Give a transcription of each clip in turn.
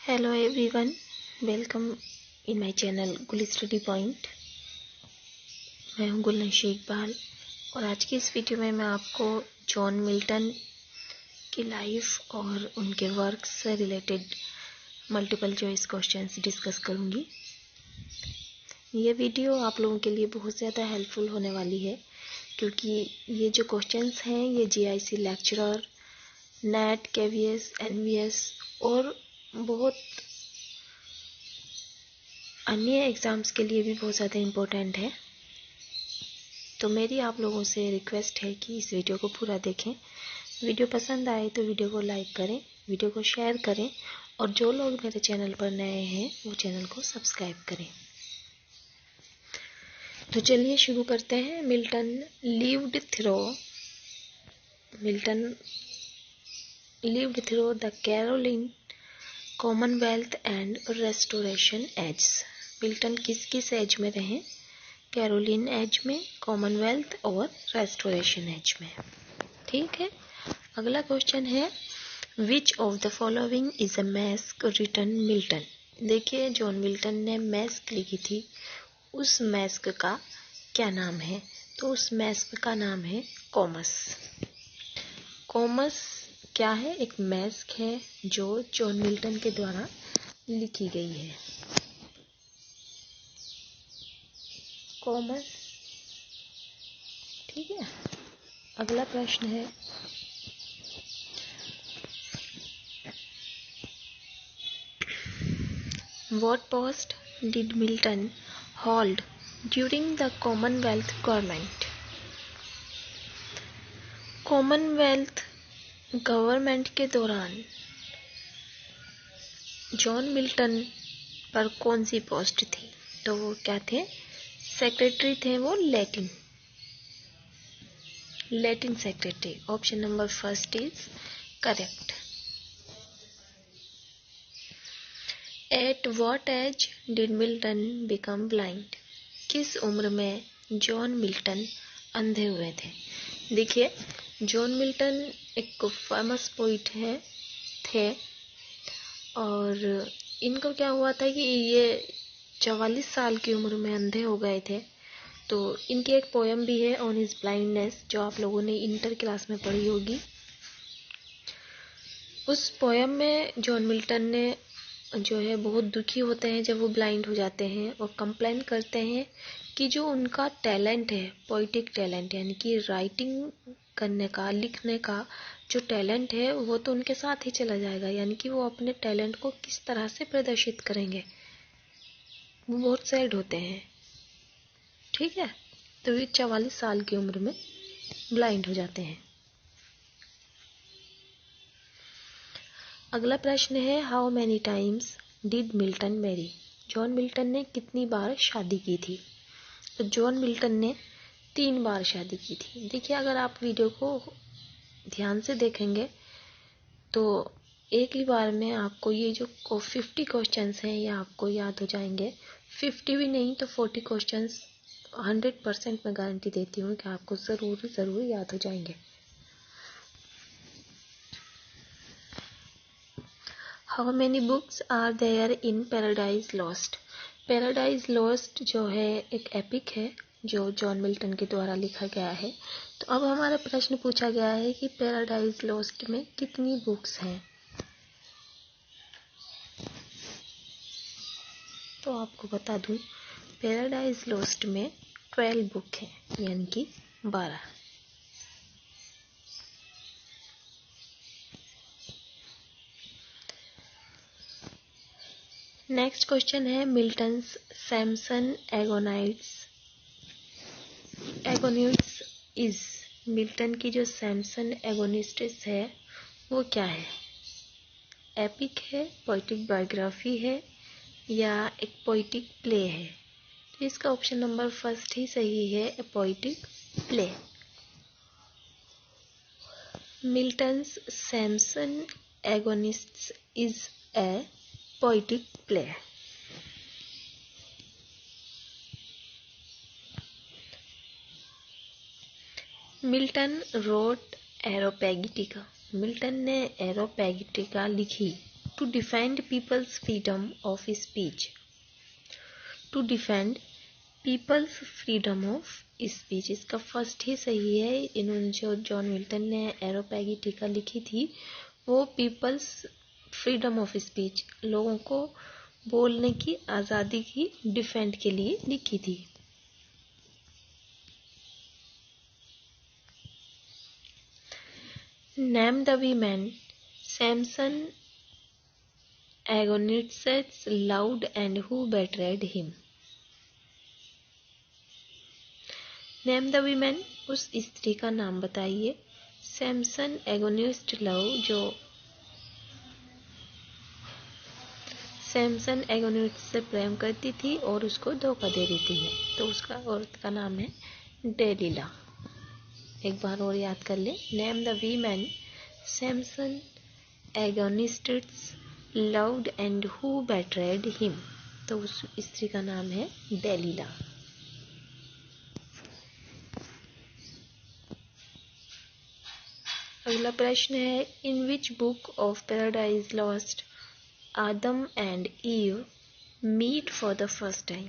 Hello everyone, welcome in my channel गुल study point. मैं हूं गुलनशी इकबाल और आज की इस वीडियो में मैं आपको जॉन मिल्टन की लाइफ और उनके वर्क से related multiple choice questions discuss करूंगी। ये वीडियो आप लोगों के लिए बहुत ज़्यादा हेल्पफुल होने वाली है क्योंकि ये जो क्वेश्चंस हैं ये GIC lecturer, NET, KVS, NVS और बहुत अन्य एग्ज़ाम्स के लिए भी बहुत ज़्यादा इम्पोर्टेंट है। तो मेरी आप लोगों से रिक्वेस्ट है कि इस वीडियो को पूरा देखें। वीडियो पसंद आए तो वीडियो को लाइक करें, वीडियो को शेयर करें और जो लोग मेरे चैनल पर नए हैं वो चैनल को सब्सक्राइब करें। तो चलिए शुरू करते हैं। Milton lived through the Caroline commonwealth and restoration age. Milton किस एज में रहे? कैरोलिन एज में, कॉमनवेल्थ और रेस्टोरेशन एज में। ठीक है। अगला क्वेश्चन है, which of the following is a masque written Milton. देखिए, जॉन मिल्टन ने मैस्क लिखी थी, उस मैस्क का क्या नाम है? तो उस मैस्क का नाम है कॉमस। कॉमस क्या है? एक मैस्क है जो जॉन मिल्टन के द्वारा लिखी गई है। कॉमस। ठीक है। अगला प्रश्न है, what post did Milton hold during the Commonwealth government. Commonwealth government के दौरान जॉन मिल्टन पर कौन सी पोस्ट थी? तो वो क्या थे? सेक्रेटरी थे वो, Latin secretary. Option number first is correct. At what age did Milton become blind. किस उम्र में जॉन मिल्टन अंधे हुए थे? देखिए, जॉन मिल्टन एक फेमस पोइट थे और इनको क्या हुआ था कि ये 44 साल की उम्र में अंधे हो गए थे। तो इनकी एक पोयम भी है ऑन हिज ब्लाइंडनेस, जो आप लोगों ने इंटर क्लास में पढ़ी होगी। उस पोयम में जॉन मिल्टन ने जो है बहुत दुखी होते हैं जब वो ब्लाइंड हो जाते हैं और कंप्लेन करते हैं कि जो उनका टैलेंट है, पोइटिक टैलेंट, यानी कि राइटिंग करने का, लिखने का जो टैलेंट है वो तो उनके साथ ही चला जाएगा, यानी कि वो अपने टैलेंट को किस तरह से प्रदर्शित करेंगे। वो बहुत सैड होते हैं। ठीक है। तो ये 44 साल की उम्र में ब्लाइंड हो जाते हैं। अगला प्रश्न है, how many times did Milton marry. John Milton ने कितनी बार शादी की थी? तो जॉन मिल्टन ने 3 बार शादी की थी। देखिए, अगर आप वीडियो को ध्यान से देखेंगे तो एक ही बार में आपको ये जो 50 क्वेश्चंस हैं ये आपको याद हो जाएंगे। 50 भी नहीं तो 40 क्वेश्चंस 100% मैं गारंटी देती हूँ कि आपको ज़रूर याद हो जाएंगे। How many books are there in Paradise Lost. Paradise Lost जो है एक एपिक है जो जॉन मिल्टन के द्वारा लिखा गया है। तो अब हमारा प्रश्न पूछा गया है कि पैराडाइज लॉस्ट में कितनी बुक्स हैं? तो आपको बता दूं, पैराडाइज लॉस्ट में 12 बुक है, यानी कि 12। नेक्स्ट क्वेश्चन है, Milton's Samson Agonistes is. Milton की जो सैमसन एगोनिस्ट्स है वो क्या है? एपिक है, पोइटिक बायोग्राफी है या एक पोइटिक प्ले है? तो इसका ऑप्शन नंबर फर्स्ट ही सही है, a poetic play. Milton's Samson Agonistes is a poetic play. Milton wrote Areopagitica. Milton ने एरोपैगिटिका लिखी to defend people's freedom of speech. To defend people's freedom of speech, इसका first ही सही है। इन्होंने जो जॉन मिल्टन ने एरोपैगीटिका लिखी थी वो पीपल्स फ्रीडम ऑफ स्पीच, लोगों को बोलने की आज़ादी की डिफेंड के लिए लिखी थी। Name the women Samson Agonistes loved and who betrayed him. Name the women, उस स्त्री का नाम बताइए। सैमसन एगोनिस्ट लव, जो सैमसन एगोनिस्ट से प्रेम करती थी और उसको धोखा दे देती है, तो उसका औरत का नाम है डेलिला। एक बार और याद कर ले। Name the women Samson Agonistes loved and who betrayed him, तो उस स्त्री का नाम है डेलिला। अगला प्रश्न है, in which book of Paradise Lost Adam and Eve meet for the first time.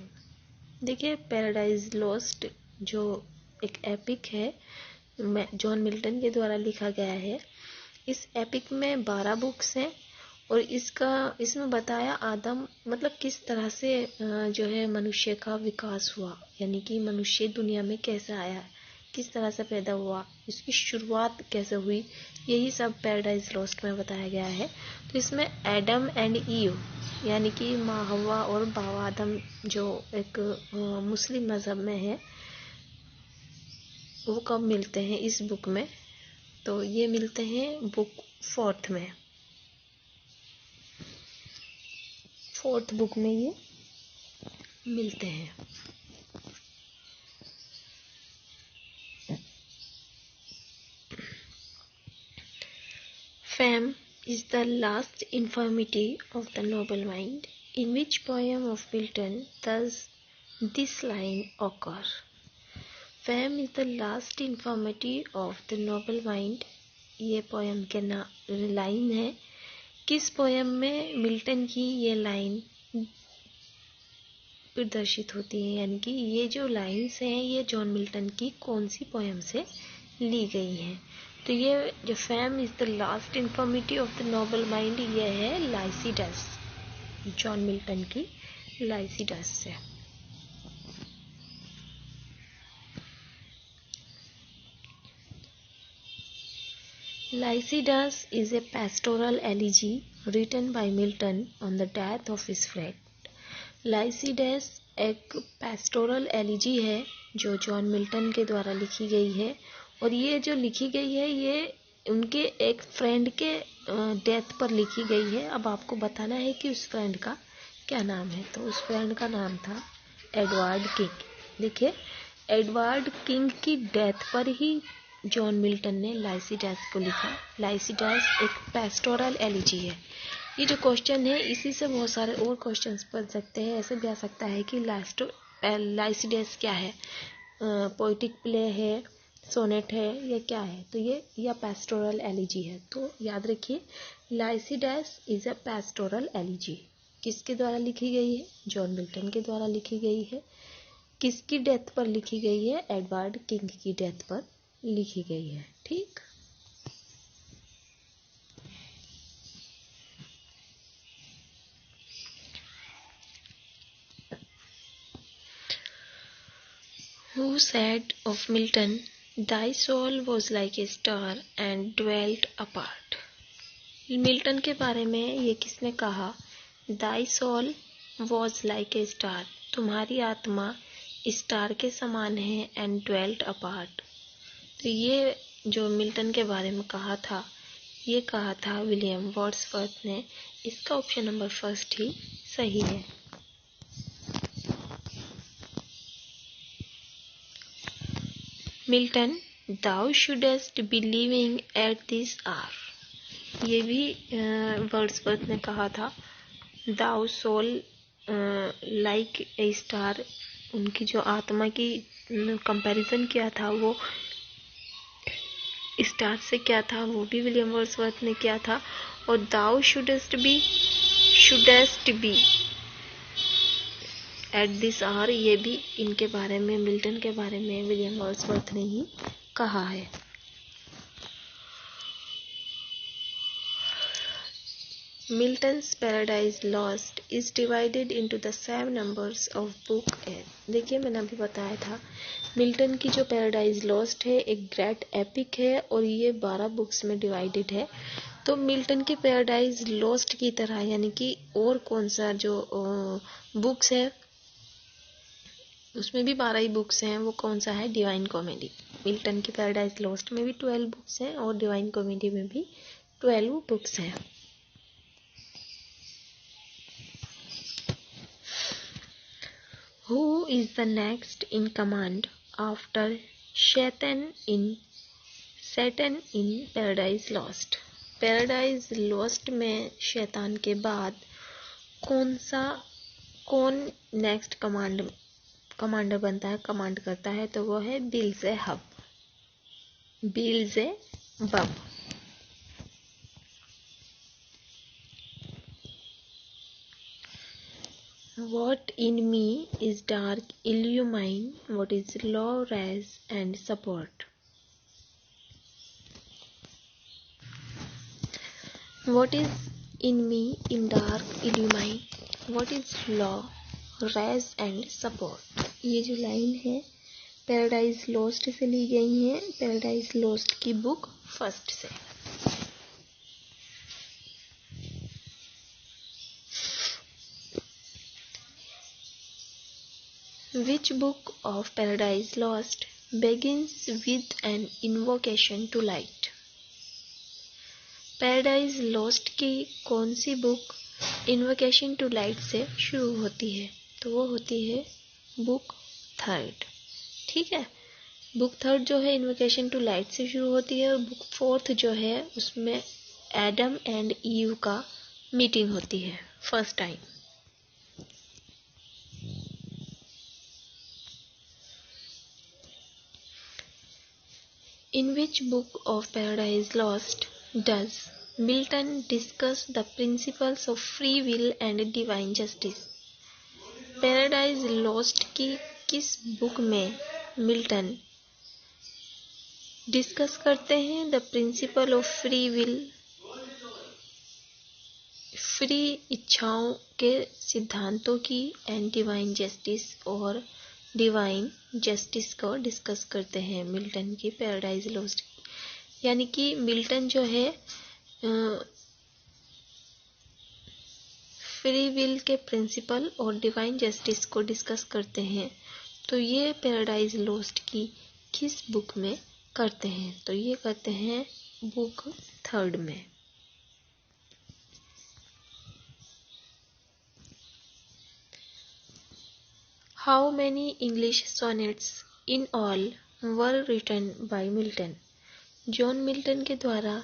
देखिए, पैराडाइज लॉस्ट जो एक एपिक है, जॉन मिल्टन के द्वारा लिखा गया है। इस एपिक में 12 बुक्स हैं और इसमें बताया आदम मतलब किस तरह से जो है मनुष्य का विकास हुआ, यानी कि मनुष्य दुनिया में कैसे आया, किस तरह से पैदा हुआ, इसकी शुरुआत कैसे हुई, यही सब पैराडाइज लॉस्ट में बताया गया है। तो इसमें एडम एंड ईव यानी कि माँ हवा और बाबा आदम, जो एक मुस्लिम मजहब में है, वो कब मिलते हैं इस बुक में, तो ये मिलते हैं बुक 4th में, 4th बुक में ये मिलते हैं। Fame is the last infirmity of the noble mind. In which poem of Milton does this line occur? Fame is the last infirmity of the noble mind. ये poem के line है। किस poem में Milton की ये line प्रदर्शित होती है, यानी कि ये जो लाइन्स हैं ये जॉन मिल्टन की कौन सी पोएम से ली गई हैं? तो ये जो fame is the last infirmity of the noble mind, ये है लाइसिडस, जॉन मिल्टन की लाइसिडस से। Lycidas is a pastoral elegy written by Milton on the death of his friend. लाइसिडस एक पेस्टोरल एलिजी है जो जॉन मिल्टन के द्वारा लिखी गई है, और ये जो लिखी गई है ये उनके एक फ्रेंड के डेथ पर लिखी गई है। अब आपको बताना है कि उस फ्रेंड का क्या नाम है। तो उस फ्रेंड का नाम था एडवर्ड किंग। देखिए, एडवर्ड किंग की डेथ पर ही जॉन मिल्टन ने लाइसिडस को लिखा। लाइसिडस एक पेस्टोरल एलिजी है। ये जो क्वेश्चन है इसी से बहुत सारे और क्वेश्चंस बन सकते हैं। ऐसे भी आ सकता है कि लाइसिडस क्या है, पोइटिक प्ले है, सोनेट है, या क्या है। तो ये या पेस्टोरल एलिजी है। तो याद रखिए, लाइसिडस इज अ पेस्टोरल एलिजी। किसके द्वारा लिखी गई है? जॉन मिल्टन के द्वारा लिखी गई है। किसकी डेथ पर लिखी गई है? एडवर्ड किंग की डेथ पर लिखी गई है। ठीक। Who said of Milton, "Thy soul was like a star and dwelt apart"? Milton के बारे में ये किसने कहा? Thy soul was like a star, तुम्हारी आत्मा स्टार के समान है, and dwelt apart। तो ये जो मिल्टन के बारे में कहा था, ये कहा था विलियम वर्ड्सवर्थ ने। इसका ऑप्शन नंबर फर्स्ट ही सही है। Milton, thou shouldest be living at this hour, ये भी वर्ड्सवर्थ ने कहा था। thou soul like a star, उनकी जो आत्मा की कंपैरिजन किया था वो स्टार से क्या था, वो भी विलियम वर्ड्सवर्थ ने किया था। और thou shouldest be at this hour, ये भी इनके बारे में, मिल्टन के बारे में विलियम वर्ड्सवर्थ ने ही कहा है। Milton's Paradise Lost is divided into the 7 numbers of book A। देखिए मैंने अभी बताया था मिल्टन की जो पैराडाइज लॉस्ट है एक ग्रेट एपिक है और ये 12 बुक्स में डिवाइडेड है। तो मिल्टन की पैराडाइज लॉस्ट की तरह यानी कि और कौन सा जो बुक्स है उसमें भी 12 ही बुक्स हैं, वो कौन सा है? Divine comedy. मिल्टन की पैराडाइज लॉस्ट में भी 12 बुक्स हैं और डिवाइन कॉमेडी में भी 12 बुक्स हैं। Who is the next in command after Satan in Paradise Lost? Paradise Lost में शैतान के बाद कौन नेक्स्ट कमांडर बनता है, कमांड करता है? तो वो है बिल्ज़ेबब। What in me is dark, illumine what is low, rise and support. What is in me in dark, illumine what is low, rise and support। ये जो लाइन है पैराडाइज लॉस्ट से ली गई है, पैराडाइज लॉस्ट की बुक फर्स्ट से। Which book of Paradise Lost begins with an invocation to light? Paradise Lost की कौन सी बुक इन्वोकेशन टू लाइट से शुरू होती है? तो वो होती है बुक 3। ठीक है, बुक 3 जो है इन्वोकेशन टू लाइट से शुरू होती है और बुक 4 जो है उसमें एडम एंड ईव का मीटिंग होती है first time. In which book of Paradise Lost does Milton discuss the principles of free will and divine justice? Paradise Lost की किस बुक में मिल्टन डिस्कस करते हैं the principle of free will, free इच्छाओं के सिद्धांतों की, एंड डिवाइन जस्टिस और डिवाइन जस्टिस को डिस्कस करते हैं मिल्टन की पैराडाइज लॉस्ट। यानी कि मिल्टन जो है फ्री विल के प्रिंसिपल और डिवाइन जस्टिस को डिस्कस करते हैं। तो ये पैराडाइज लॉस्ट की किस बुक में करते हैं? तो ये करते हैं बुक 3 में। How many English sonnets in all were written by Milton? John Milton के द्वारा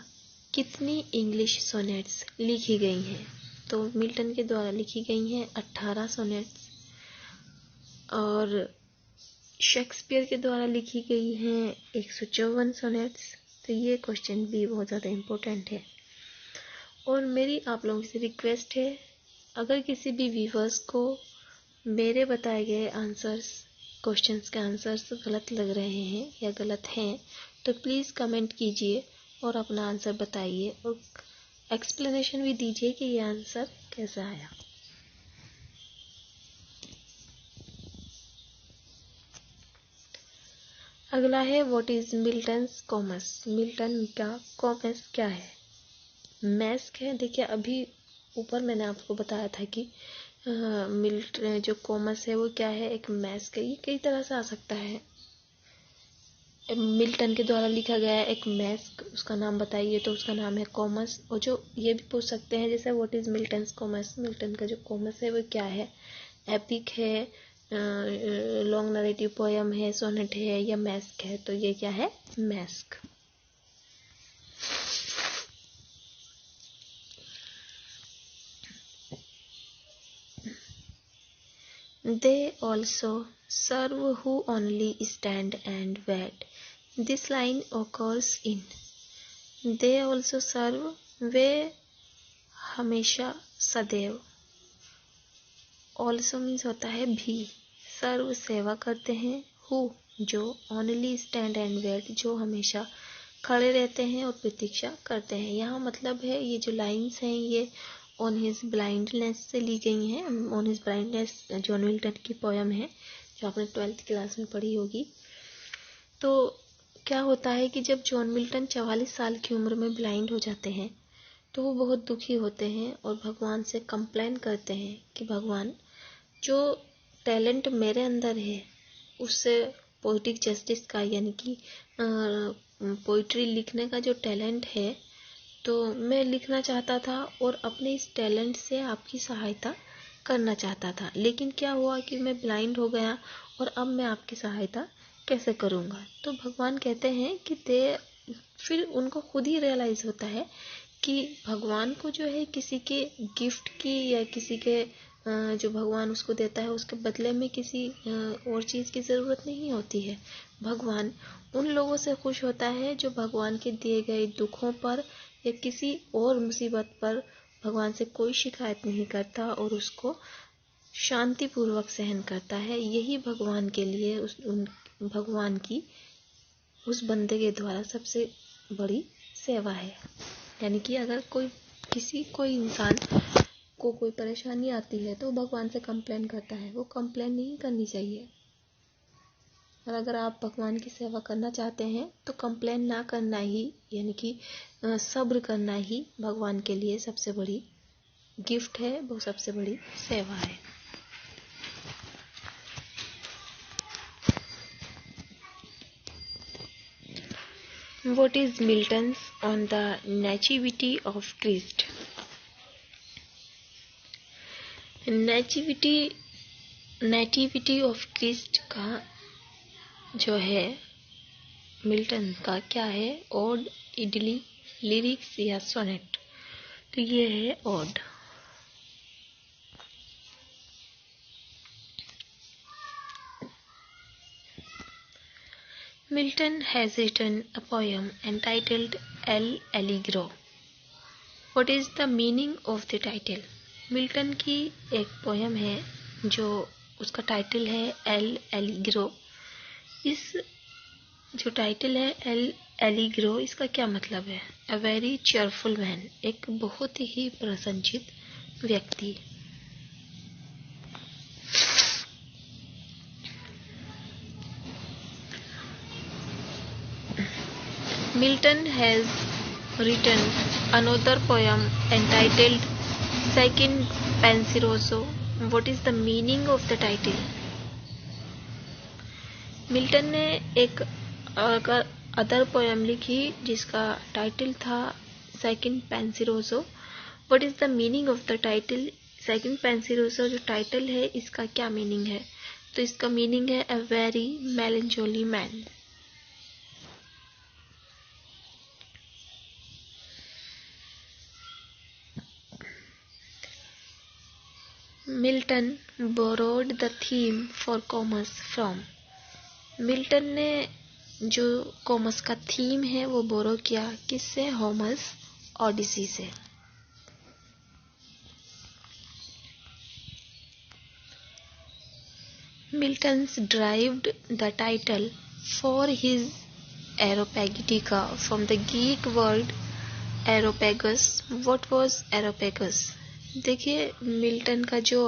कितनी इंग्लिश सोनेट्स लिखी गई हैं? तो मिल्टन के द्वारा लिखी गई हैं 18 सोनेट्स और शेक्सपियर के द्वारा लिखी गई हैं 154 सोनेट्स। तो ये क्वेश्चन भी बहुत ज़्यादा इम्पोर्टेंट है और मेरी आप लोगों से रिक्वेस्ट है, अगर किसी भी व्यूअर्स को मेरे बताए गए आंसर्स, क्वेश्चंस के आंसर्स गलत लग रहे हैं या गलत हैं तो प्लीज़ कमेंट कीजिए और अपना आंसर बताइए और एक्सप्लेनेशन भी दीजिए कि ये आंसर कैसा आया। अगला है what is Milton's commas. Milton का कॉमस क्या है? मैस्क है। देखिए अभी ऊपर मैंने आपको बताया था कि जो कॉमस है वो क्या है? एक मैस्क है। ये कई तरह से आ सकता है। मिल्टन के द्वारा लिखा गया एक मैस्क, उसका नाम बताइए, तो उसका नाम है कॉमस। और जो ये भी पूछ सकते हैं जैसे what is Milton's commas, Milton का जो कॉमस है वो क्या है? एपिक है, लॉन्ग नरेटिव पोयम है, सोनेट है या मैस्क है? तो ये क्या है? मैस्क। They also serve who only stand and wait. This line occurs in They also serve वे हमेशा, सदैव। ऑल्सो मीन्स होता है भी। सर्व सेवा करते हैं। हु जो। ओनली स्टैंड एंड वेट जो हमेशा खड़े रहते हैं और प्रतीक्षा करते हैं। यहाँ मतलब है ये जो लाइन्स हैं ये ऑन हिज ब्लाइंडनेस से ली गई हैं। On his blindness John Milton की पोयम है जो आपने 12th क्लास में पढ़ी होगी। तो क्या होता है कि जब जॉन मिल्टन 44 साल की उम्र में ब्लाइंड हो जाते हैं तो वो बहुत दुखी होते हैं और भगवान से कंप्लेन करते हैं कि भगवान, जो टैलेंट मेरे अंदर है उससे पोइटिक जस्टिस का यानी कि पोइट्री लिखने का जो टैलेंट है तो मैं लिखना चाहता था और अपने इस टैलेंट से आपकी सहायता करना चाहता था, लेकिन क्या हुआ कि मैं ब्लाइंड हो गया और अब मैं आपकी सहायता कैसे करूँगा। तो भगवान कहते हैं कि फिर उनको खुद ही रियलाइज़ होता है कि भगवान को जो है किसी के गिफ्ट की या किसी के जो भगवान उसको देता है उसके बदले में किसी और चीज़ की ज़रूरत नहीं होती है। भगवान उन लोगों से खुश होता है जो भगवान के दिए गए दुखों पर या किसी और मुसीबत पर भगवान से कोई शिकायत नहीं करता और उसको शांतिपूर्वक सहन करता है। यही भगवान के लिए भगवान की उस बंदे के द्वारा सबसे बड़ी सेवा है। यानी कि अगर कोई इंसान को कोई परेशानी आती है तो भगवान से कंप्लेन करता है, वो कंप्लेन नहीं करनी चाहिए। और अगर आप भगवान की सेवा करना चाहते हैं तो कंप्लेन ना करना ही यानी कि सब्र करना ही भगवान के लिए सबसे बड़ी गिफ्ट है, वो सबसे बड़ी सेवा है। What is Milton's on the Nativity of Christ? Nativity of Christ का जो है मिल्टन का क्या है? ओड, इडली, लिरिक्स या सोनेट? तो ये है ode. Milton has written a poem entitled El Allegro. What is the meaning of the title? Milton की एक पोयम है जो उसका टाइटल है एल एलिग्रो। इस जो टाइटल है एल एलिग्रो, इसका क्या मतलब है? अ वेरी चेयरफुल मैन, एक बहुत ही प्रसन्नचित व्यक्ति। Milton has written another poem entitled Second Penseroso. What is the meaning of the title? Milton ने एक अदर पोयम लिखी जिसका टाइटल था सेकंड Penseroso. What is the meaning of the title? सेकंड पेंसिरोसो जो टाइटल है इसका क्या मीनिंग है? तो इसका मीनिंग है a very melancholy man. Milton borrowed the theme for Comus from. Milton ने जो कॉमर्स का थीम है वो बोरो किया किससे? होमर्स ओडिसी से। Milton's derived the title for his Areopagitica from the Greek word Areopagus. What was Areopagus? देखिए Milton का जो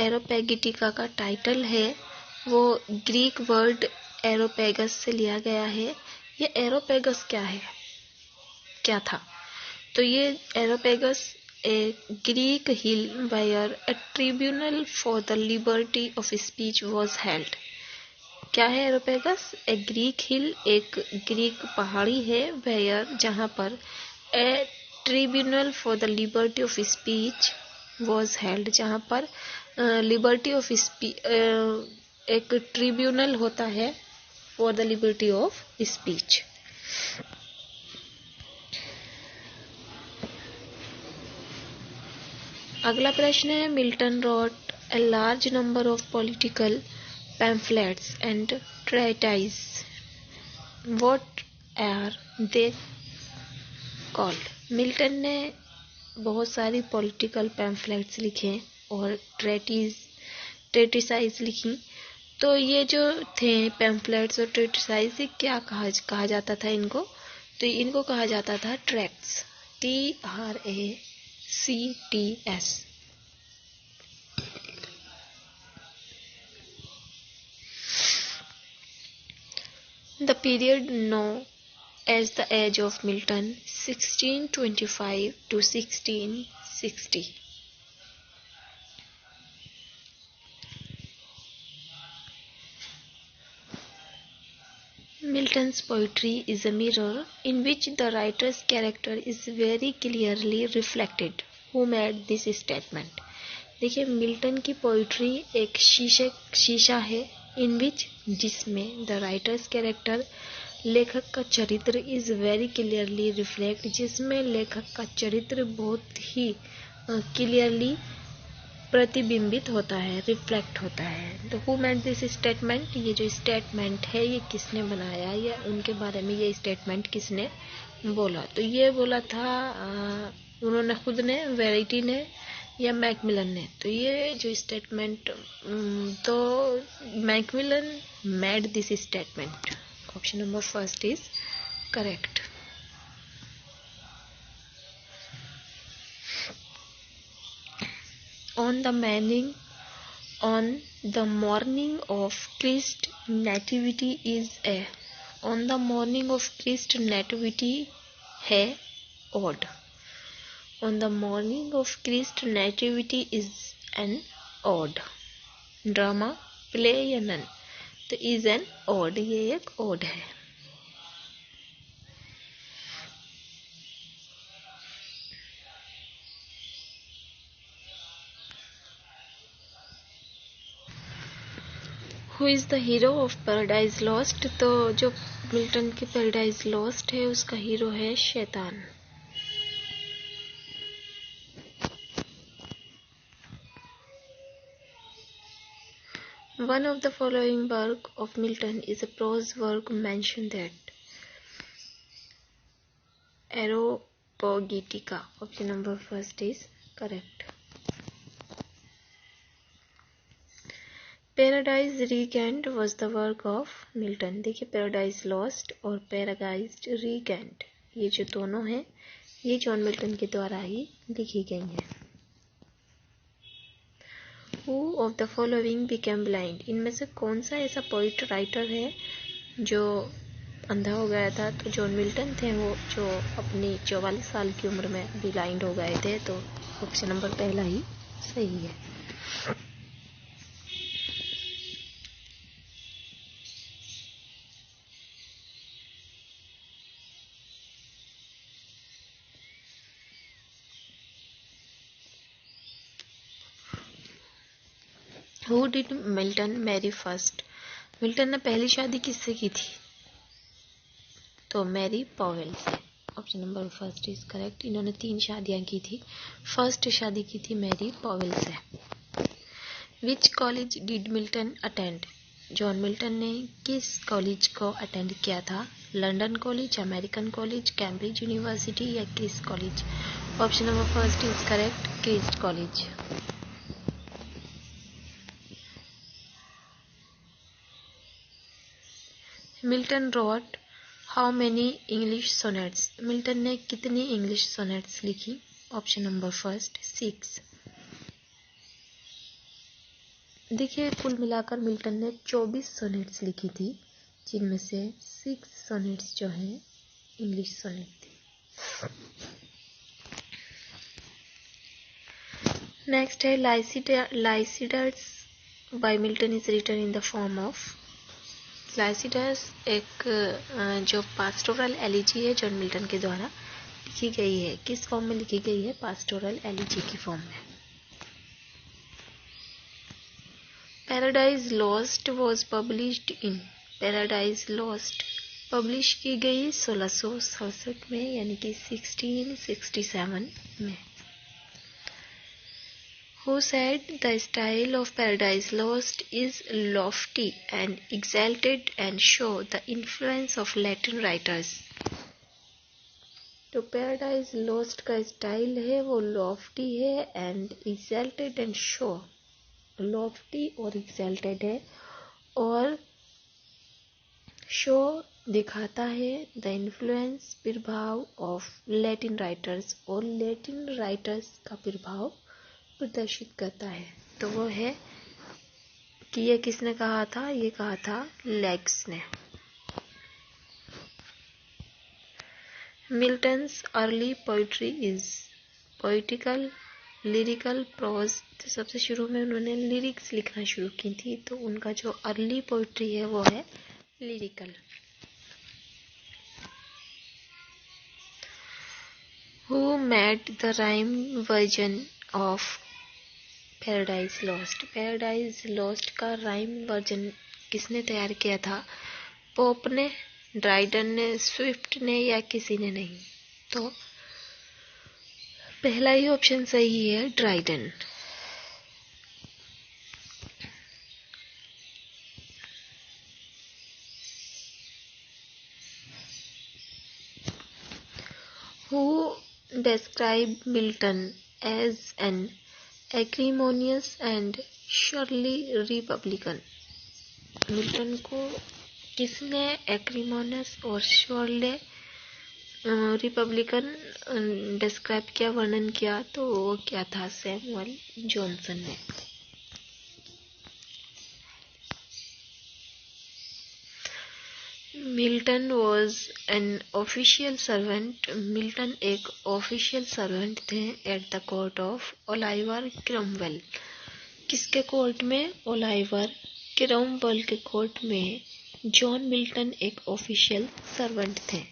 एरोपैगिटिका का टाइटल है वो ग्रीक वर्ड एरोपेगस से लिया गया है। ये एरोपेगस क्या था? तो ये Areopagus a Greek hill where a tribunal for the liberty of speech was held. क्या है एरोपेगस? ए ग्रीक हिल, एक ग्रीक पहाड़ी है, वेयर जहाँ पर a tribunal for the liberty of speech was held, जहाँ पर लिबर्टी ऑफ एक ट्रिब्यूनल होता है for the liberty of speech. अगला प्रश्न है Milton wrote a large number of political pamphlets and treatise. What are they called? Milton ने बहुत सारी पॉलिटिकल पैम्फलेट्स लिखे और ट्रेटिसाइज लिखी। तो ये जो थे पैम्फलेट्स और ट्रेटिसाइज, क्या कहा जाता था इनको? तो इनको कहा जाता था tracts, TRACTS। The period known as the Age of Milton, 1625 to 1660. Milton's poetry is a mirror in which the writer's character is very clearly reflected. Who made this statement? देखिए, मिल्टन की पोइट्री एक शीशा है, in विच, जिसमें the writers character, लेखक का चरित्र, is very clearly reflect, जिसमें लेखक का चरित्र बहुत ही क्लियरली प्रतिबिंबित होता है, रिफ्लेक्ट होता है। तो हु मेड दिस स्टेटमेंट? ये जो स्टेटमेंट है ये किसने बनाया, या उनके बारे में ये स्टेटमेंट किसने बोला? तो ये बोला था उन्होंने खुद ने, वेराइटी ने, या मैकमिलन ने? तो ये जो स्टेटमेंट, तो Macmillan made this statement. Option number first is correct. On the morning of Christ nativity is a, on the morning of Christ nativity है odd, on the morning of Christ nativity is an odd, drama, play या none? तो is an odd, ये एक odd है। Who is the hero of Paradise lost? तो जो Milton की paradise lost है उसका हीरो है शैतान। One of the following work of Milton is a prose work mentioned that Areopagitica. Option number first is correct. Paradise Regained was the work of Milton. देखिए, Paradise Lost और Paradise Regained, ये जो दोनों हैं ये John Milton के द्वारा ही लिखी गई हैं। Who of the following became blind? इनमें से कौन सा ऐसा पोइट राइटर है जो अंधा हो गया था? तो जॉन मिल्टन थे वो, जो अपनी 44 साल की उम्र में ब्लाइंड हो गए थे। तो ऑप्शन नंबर पहला ही सही है। Who did Milton marry first? Milton ने पहली शादी किससे की थी? तो मैरी पॉवेल से। Option number first is correct. इन्होंने 3 शादियां की थी। फर्स्ट शादी की थी मैरी पॉवेल से। Which college did Milton attend? John Milton ने किस कॉलेज को अटेंड किया था? London college, American college, Cambridge university या Christ college? Option number first is correct, Christ college. Milton wrote how many English sonnets? Milton ने कितनी English sonnets लिखी? Option number first 6। देखिए, कुल मिलाकर मिल्टन ने 24 सोनेट्स लिखी थी, जिनमें से 6 सोनेट्स जो हैं इंग्लिश सोनेट थी। नेक्स्ट है Lycidas by Milton is written in the form of. Lycidas एक जो पास्टोरल एलिजी है जॉन मिल्टन के द्वारा लिखी गई है। किस फॉर्म में लिखी गई है? पास्टोरल एलिजी की फॉर्म में। Paradise lost was published in. Paradise lost publish की गई 1667 में, यानी कि 1667 में। Who said the style of Paradise Lost is lofty and exalted and show the influence of Latin writers? तो पैराडाइज लॉस्ट का स्टाइल है वो लॉफ्टी है and exalted and show, Lofty और एक्साल्टेड है और शो दिखाता है द इन्फ्लुएंस प्रभाव ऑफ लैटिन राइटर्स, और लैटिन राइटर्स का प्रभाव प्रदर्शित करता है। तो वो है कि ये किसने कहा था, ये कहा था लेग्स ने। Milton's early poetry is poetical, lyrical, prose. तो सबसे शुरू में उन्होंने लिरिक्स लिखना शुरू की थी, तो उनका जो अर्ली पोइट्री है वो है lyrical. Who made the rhyme version of Paradise Lost? Paradise Lost का राइम वर्जन किसने तैयार किया था? पोप ने, ड्राइडन ने, स्विफ्ट ने या किसी ने नहीं? तो पहला ही ऑप्शन सही है, Dryden. Who described Milton as an acrimonious and surely Republican? Milton को किसने एक्रीमोनियस और श्योरली रिपब्लिकन डिस्क्राइब किया, वर्णन किया? तो वो क्या था, सैमुअल जॉनसन ने। Milton was an official servant. Milton एक ऑफिशियल सर्वेंट थे at the court of Oliver Cromwell. किसके कोर्ट में? ओलाइवर क्रॉमवेल के कोर्ट में जॉन मिल्टन एक ऑफिशियल सर्वेंट थे।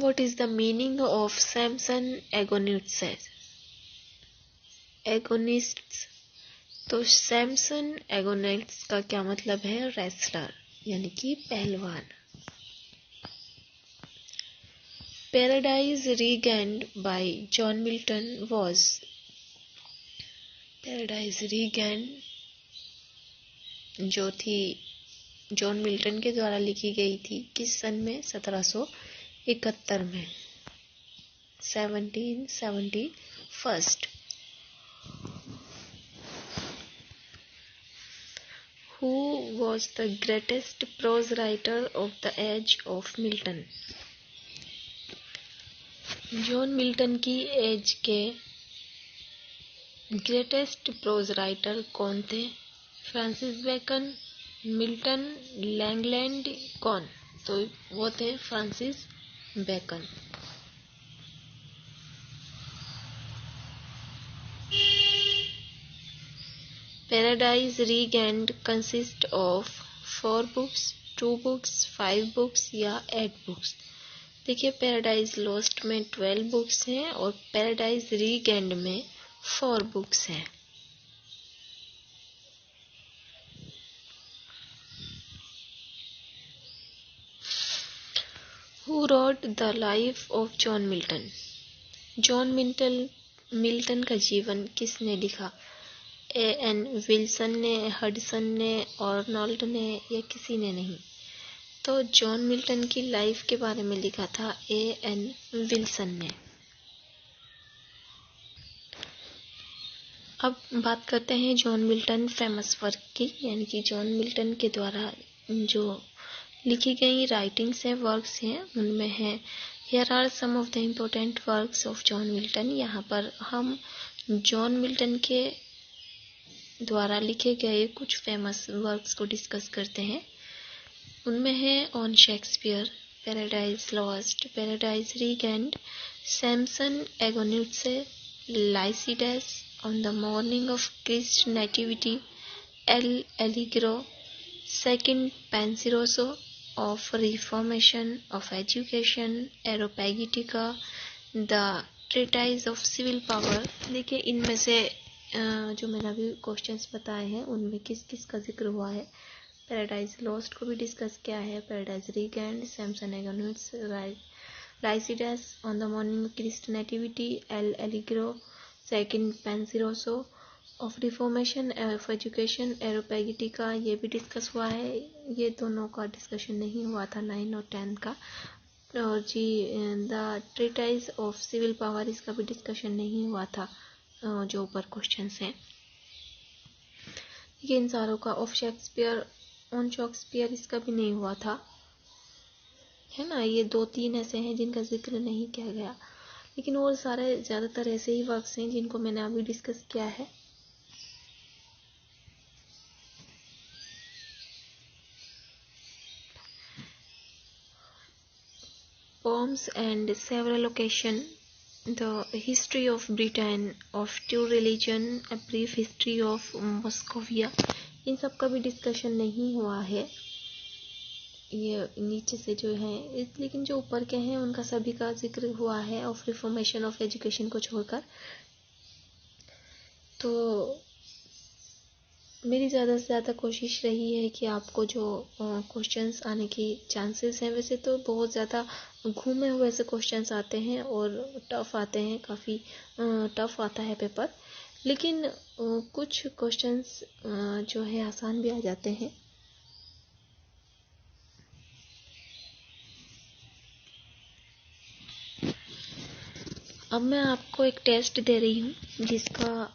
What is the meaning of Samson agonists? Agonistes. तो सैमसन एगोनिस्ट्स का क्या मतलब है? रेसलर, यानी कि पहलवान। Paradise regained bye John Milton was, paradise regained जो थी जॉन मिल्टन के द्वारा लिखी गई थी, किस सन में? 1771 में, 1771। Who was the greatest prose writer of the age of Milton? John Milton की एज के ग्रेटेस्ट प्रोज राइटर कौन थे? फ्रांसिस बेकन, मिल्टन, लैंगलैंड, कौन? तो वो थे Francis Bacon. Paradise Regained consist of 4 books, 2 books, 5 books या 8 बुक्स? देखिए, पैराडाइज लॉस्ट में 12 बुक्स हैं और पैराडाइज रीगेन्ड में 4 बुक्स हैं। Who wrote the life of John Milton? John Milton का जीवन किसने लिखा? A.N. विल्सन ने, हडसन ने, आर्नोल्ड ने या किसी ने नहीं? तो जॉन मिल्टन की लाइफ के बारे में लिखा था A.N. विल्सन ने। अब बात करते हैं जॉन मिल्टन फेमस वर्क की, यानी कि जॉन मिल्टन के द्वारा जो लिखी गई राइटिंग्स हैं, वर्क्स हैं, उनमें है here are some of the important works of John Milton. यहाँ पर हम जॉन मिल्टन के द्वारा लिखे गए कुछ फेमस वर्क्स को डिस्कस करते हैं। उनमें है on Shakespeare, Paradise Lost, Paradise Regained, Samson Agonistes, Lycidas, on the morning of Christ nativity, L'Allegro, second Penseroso, of reformation of education, Areopagitica, the treatise of civil power. देखिए, इनमें से जो मैंने अभी क्वेश्चंस बताए हैं उनमें किस किस का जिक्र हुआ है। पैराडाइज लॉस्ट को भी डिस्कस किया है, Paradise Regained, Samson Agonistes, Lycidas, on the morning of Christ nativity, L'Allegro, second Penseroso, of reformation of education Areopagitica ये भी डिस्कस हुआ है। ये दोनों का डिस्कशन नहीं हुआ था 9 और 10 का। और जी the treatise of civil power, इसका भी डिस्कशन नहीं हुआ था जो ऊपर क्वेश्चंस हैं। ये इन सारों का ऑफ शेक्सपियर ऑन शेक्सपियर इसका भी नहीं हुआ था, है ना। ये 2-3 ऐसे हैं जिनका जिक्र नहीं किया गया, लेकिन और सारे ज़्यादातर ऐसे ही वर्क्स हैं जिनको मैंने अभी डिस्कस किया है। Poems and several occasion, the history of Britain, of two religion, a brief history of Moscovia, इन सब का भी डिस्कशन नहीं हुआ है। ये नीचे से जो है लेकिन जो ऊपर के हैं उनका सभी का जिक्र हुआ है ऑफ रिफॉर्मेशन ऑफ एजुकेशन को छोड़कर। तो मेरी ज़्यादा से ज़्यादा कोशिश रही है कि आपको जो क्वेश्चंस आने की चांसेस हैं, वैसे तो बहुत ज़्यादा घूमे हुए से क्वेश्चंस आते हैं और टफ़ आते हैं, काफ़ी टफ़ आता है पेपर, लेकिन कुछ क्वेश्चंस जो है आसान भी आ जाते हैं। अब मैं आपको एक टेस्ट दे रही हूँ जिसका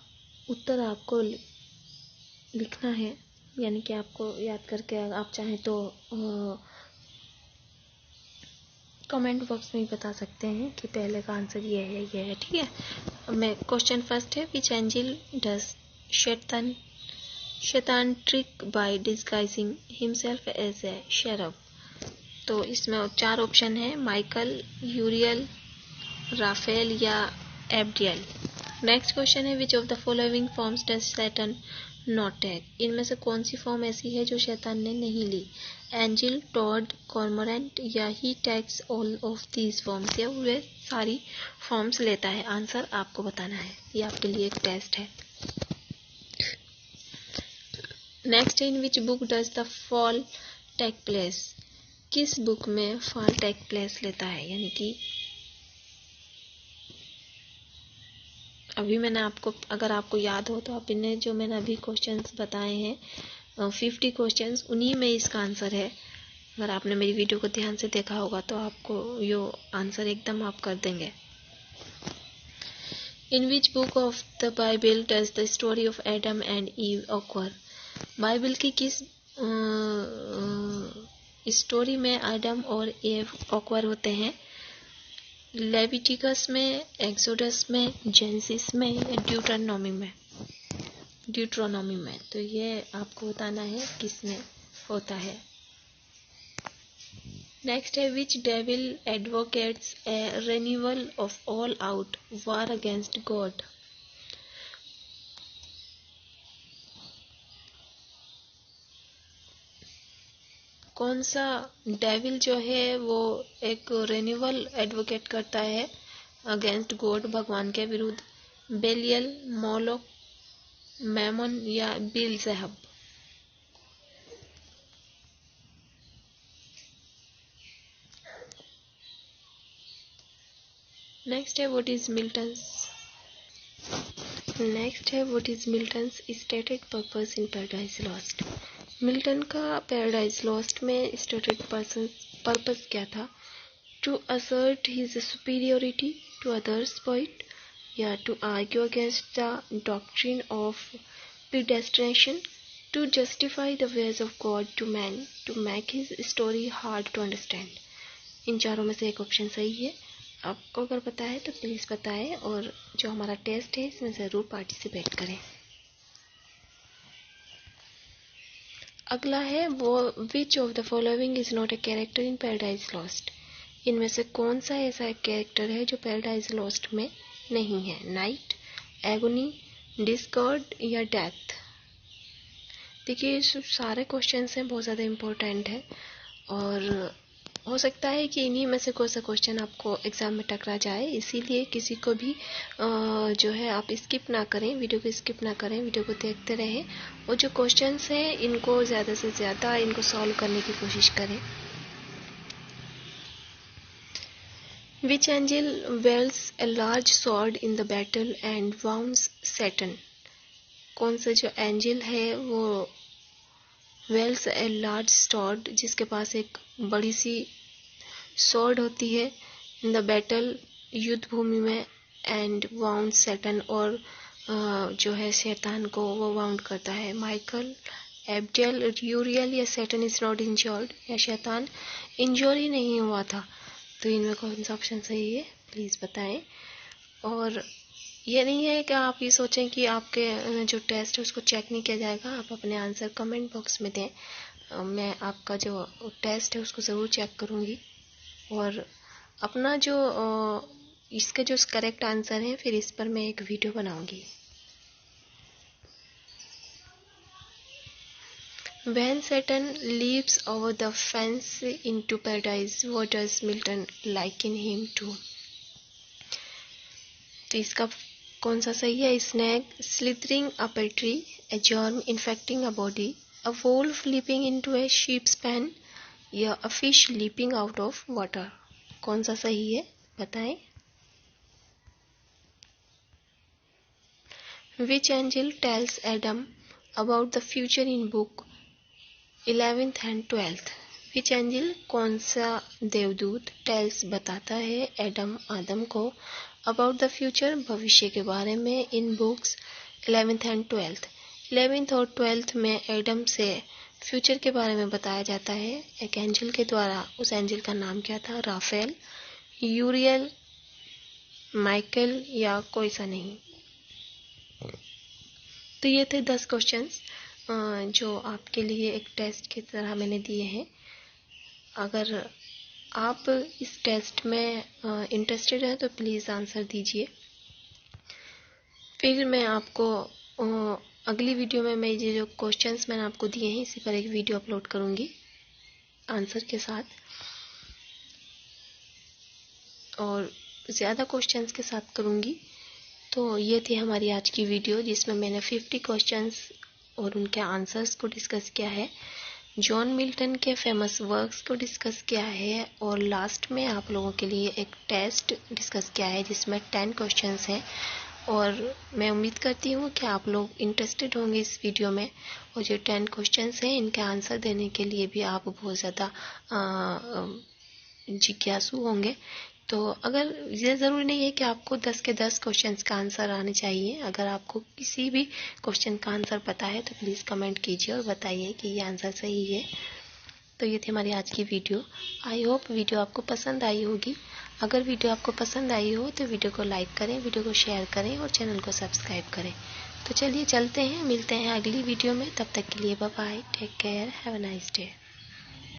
उत्तर आपको लिखना है, यानी कि आपको याद करके आप चाहें तो कमेंट बॉक्स में भी बता सकते हैं कि पहले का आंसर ये है, ठीक है। मैं क्वेश्चन फर्स्ट है, विच एंजल डज शैतान trick by disguising himself as a seraph. तो इसमें 4 ऑप्शन है, माइकल, यूरियल, राफेल या एब्डियल। नेक्स्ट क्वेश्चन है, which of the following forms does Satan not take. इनमें से कौन सी फॉर्म ऐसी है जो शैतान ने नहीं ली, एंजल, टॉड, कॉर्मोरेंट या he takes all of these forms, या वे सारी फॉर्म्स लेता है। आंसर आपको बताना है, ये आपके लिए एक टेस्ट है। Next, in which book does the fall take place. किस बुक में फॉल टेक प्लेस लेता है, यानी कि अभी मैंने आपको, अगर आपको याद हो तो आप इन्हें जो मैंने अभी क्वेश्चंस बताए हैं 50 क्वेश्चंस, उन्हीं में इसका आंसर है। अगर आपने मेरी वीडियो को ध्यान से देखा होगा तो आपको यो आंसर एकदम आप कर देंगे। In which book of the Bible does the story of Adam and Eve occur. Bible की किस स्टोरी में आदम और एव ऑकर होते हैं, लेविटिकस में, एक्सोडस में, जेनेसिस में या ड्यूटरोनॉमी में। तो ये आपको बताना है किसमें होता है। नेक्स्ट है, which devil advocates a renewal of all out war against God. कौन सा डेविल जो है वो एक रिन्यूअल एडवोकेट करता है अगेंस्ट गॉड, भगवान के विरुद्ध, बेलियल, मोलोक, मैमन या बेल्ज़ेबब। नेक्स्ट है, what is Milton's stated purpose in Paradise Lost. Milton का पैराडाइज लॉस्ट में स्टेटेड पर्पस क्या था, to assert his superiority to others point, या to argue against the doctrine of predestination, to justify the ways of God to man, to make his story hard to understand. इन चारों में से एक option सही है। आपको अगर पता है तो प्लीज़ बताएं, और जो हमारा टेस्ट है इसमें ज़रूर पार्टिसिपेट करें। अगला है, वो विच of the following is not a character in Paradise lost. इनमें से कौन सा ऐसा कैरेक्टर है जो पैराडाइज लॉस्ट में नहीं है, नाइट, एगोनी, डिस्कॉर्ड या डेथ। देखिए सारे क्वेश्चंस हैं, बहुत ज़्यादा इम्पोर्टेंट है, और हो सकता है कि इन्हीं में से कोई सा क्वेश्चन आपको एग्ज़ाम में टकरा जाए, इसीलिए किसी को भी जो है आप स्किप ना करें, वीडियो को स्किप ना करें, वीडियो को देखते रहें, और जो क्वेश्चंस हैं इनको ज़्यादा से ज़्यादा इनको सॉल्व करने की कोशिश करें। Which angel wields a large sword in the battle and wounds Satan. कौन सा जो एंजल है वो वेल्स ए लार्ज स्वॉर्ड, जिसके पास एक बड़ी सी स्वॉर्ड होती है, इन द बैटल युद्ध भूमि में, एंड वाउंड सैटन, और जो है शैतान को वो वाउंड करता है। माइकल एब्डेल यूरियल या सैटन इज नॉट इंजर्ड, या शैतान इंजोर ही नहीं हुआ था। तो इनमें कौन सा ऑप्शन सही है प्लीज़ बताएं। और ये नहीं है कि आप ये सोचें कि आपके जो टेस्ट है उसको चेक नहीं किया जाएगा, आप अपने आंसर कमेंट बॉक्स में दें। मैं आपका जो टेस्ट है उसको ज़रूर चेक करूँगी और अपना जो इसके जो करेक्ट आंसर है फिर इस पर मैं एक वीडियो बनाऊँगी। When Satan leaps over the fence into paradise, what does Milton liken him to? तो इसका कौन सा सही है? Snake slithering up a tree, a germ infecting a body, a wolf leaping into a sheep's pen, या a fish leaping out of water? कौन सा सही है बताएं। Which angel tells Adam about the future in book 11th and 12th? Which angel, कौन सा देवदूत, tales बताता है एडम आदम को, अबाउट द फ्यूचर भविष्य के बारे में, इन books 11th and 12th। 11th और 12th में एडम से फ्यूचर के बारे में बताया जाता है एक एंजल के द्वारा। उस एंजल का नाम क्या था? राफेल, यूरियल, माइकल, या कोई सा नहीं। तो ये थे 10 क्वेश्चंस जो आपके लिए एक टेस्ट की तरह मैंने दिए हैं। अगर आप इस टेस्ट में इंटरेस्टेड हैं तो प्लीज़ आंसर दीजिए। फिर मैं आपको अगली वीडियो में मैं ये जो क्वेश्चंस मैंने आपको दिए हैं इसी पर एक वीडियो अपलोड करूँगी आंसर के साथ, और ज़्यादा क्वेश्चंस के साथ करूँगी। तो ये थी हमारी आज की वीडियो जिसमें मैंने 50 क्वेश्चंस और उनके आंसर्स को डिस्कस किया है, जॉन मिल्टन के फेमस वर्क्स को डिस्कस किया है, और लास्ट में आप लोगों के लिए एक टेस्ट डिस्कस किया है जिसमें 10 क्वेश्चंस हैं। और मैं उम्मीद करती हूँ कि आप लोग इंटरेस्टेड होंगे इस वीडियो में, और जो 10 क्वेश्चंस हैं इनके आंसर देने के लिए भी आप बहुत ज़्यादा जिज्ञासु होंगे। तो अगर ये ज़रूरी नहीं है कि आपको 10 के 10 क्वेश्चंस का आंसर आने चाहिए। अगर आपको किसी भी क्वेश्चन का आंसर पता है तो प्लीज़ कमेंट कीजिए और बताइए कि ये आंसर सही है। तो ये थी हमारी आज की वीडियो। आई होप वीडियो आपको पसंद आई होगी। अगर वीडियो आपको पसंद आई हो तो वीडियो को लाइक करें, वीडियो को शेयर करें और चैनल को सब्सक्राइब करें। तो चलिए चलते हैं, मिलते हैं अगली वीडियो में। तब तक के लिए bye bye, take care, have a nice day.